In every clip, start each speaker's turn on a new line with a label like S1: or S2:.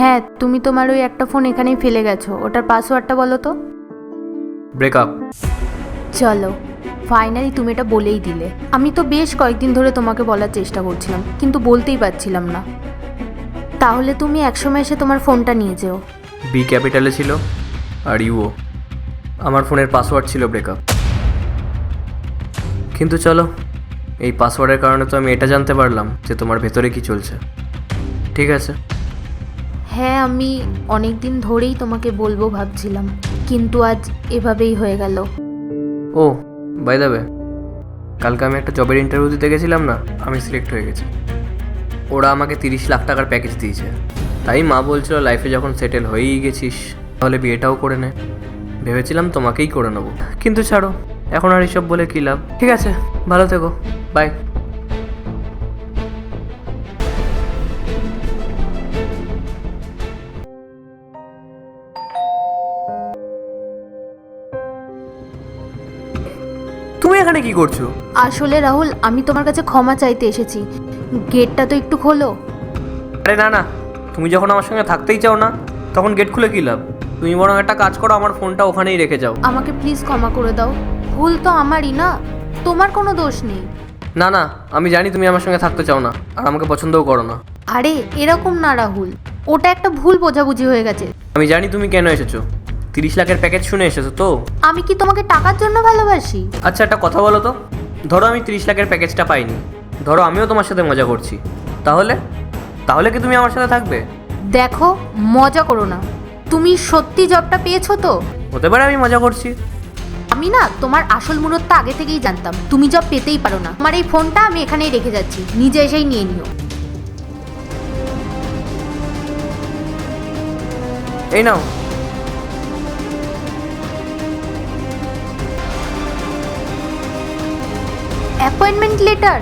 S1: হ্যাঁ, তুমি তোমার ওই একটা ফোন এখানেই ফেলে গেছো, ওটার পাসওয়ার্ডটা বলো তো।
S2: ব্রেকআপ।
S1: চলো, ফাইনালি তুমি এটা বলেই দিলে। আমি তো বেশ কয়েকদিন ধরে তোমাকে বলার চেষ্টা করছিলাম, কিন্তু বলতেই পারছিলাম না। তাহলে তুমি একসময় এসে তোমার ফোনটা নিয়ে যেও।
S2: বি ক্যাপিটালে ছিল আর ইউও। আমার ফোনের পাসওয়ার্ড ছিল ব্রেকআপ। কিন্তু চলো, এই পাসওয়ার্ডের কারণে তো আমি এটা জানতে পারলাম যে তোমার ভেতরে কি চলছে। ঠিক আছে।
S1: হ্যাঁ, আমি অনেক দিন ধরেই তোমাকে বলবো ভাবছিলাম, কিন্তু আজ এভাবেই হয়ে গেল।
S2: ও বাই দ্য ওয়ে, কালকে আমি একটা জবের ইন্টারভিউ দিতে গেছিলাম না, আমি সিলেক্ট হয়ে গেছি। ওরা আমাকে 30 লাখ টাকার প্যাকেজ দিয়েছে। তাই মা বলছিল লাইফে যখন সেটেল হয়েই গেছিস তাহলে বিয়েটাও করে নে। ভেবেছিলাম তোমাকেই করে নেবো, কিন্তু ছাড়ো, এখন আর এসব বলে কী লাভ। ঠিক আছে, ভালো থেকো, বাই। তুমি এখানে কি করছো?
S1: আসলে রাহুল, আমি তোমার কাছে ক্ষমা চাইতে এসেছি। গেটটা তো একটু খোলো।
S2: আরে না না, তুমি যখন আমার সঙ্গে থাকতেই চাও না তখন গেট খুলে কী লাভ? তুমি বরং একটা কাজ করো, আমার ফোনটা ওখানেই রেখে যাও।
S1: আমাকে প্লিজ ক্ষমা করে দাও, ভুল তো আমারই না, তোমার কোনো দোষ নেই।
S2: না না, আমি জানি তুমি আমার সঙ্গে থাকতে চাও না আর আমাকে পছন্দও করো না।
S1: আরে এরকম না রাহুল, ওটা একটা ভুল বোঝাবুঝি হয়ে গেছে।
S2: আমি জানি তুমি কেন এসেছো, 30 লাখের প্যাকেজ শুনে এসেছো তো।
S1: আমি কি তোমাকে টাকার জন্য ভালোবাসি?
S2: আচ্ছা একটা কথা বলো তো, ধরো আমি 30 লাখের প্যাকেজটা পাইনি, ধরো আমিও তোমার সাথে মজা করছি, তাহলে তাহলে কি তুমি আমার সাথে থাকবে?
S1: দেখো, মজা করো না। তুমি সত্যি জবটা পেয়েছো তো?
S2: হতে পারে আমি মজা করছি।
S1: আমি না তোমার আসল মূল্যটা আগে থেকেই জানতাম, তুমি জব পেতেই পারো না। আমার এই ফোনটা আমি এখানেই রেখে যাচ্ছি, নিজে এসেই নিয়ে নিও।
S2: এই নাও।
S1: অ্যাপয়েন্টমেন্ট লেটার,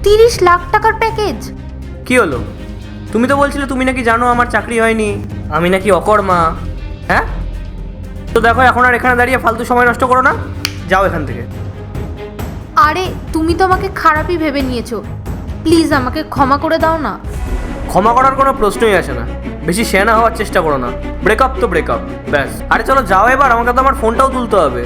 S1: 30 লাখ টাকার প্যাকেজ।
S2: কি হলো? তুমি তো বলছিলে তুমি নাকি জানো আমার চাকরি হয়নি, আমি নাকি অকর্মা। হ্যাঁ, তো দেখো এখন আর এখানে দাঁড়িয়ে ফালতু সময় নষ্ট করো না, যাও এখান থেকে।
S1: আরে তুমি তো আমাকে খারাপই ভেবে নিয়েছো, প্লিজ আমাকে ক্ষমা করে দাও না।
S2: ক্ষমা করার কোনো প্রশ্নই আসে না, বেশি শেয়ানা হওয়ার চেষ্টা করো না। ব্রেকআপ তো ব্রেকআপ, ব্যাস। আরে চলো যাও এবার, আমাকে তো আমার ফোনটাও তুলতে হবে।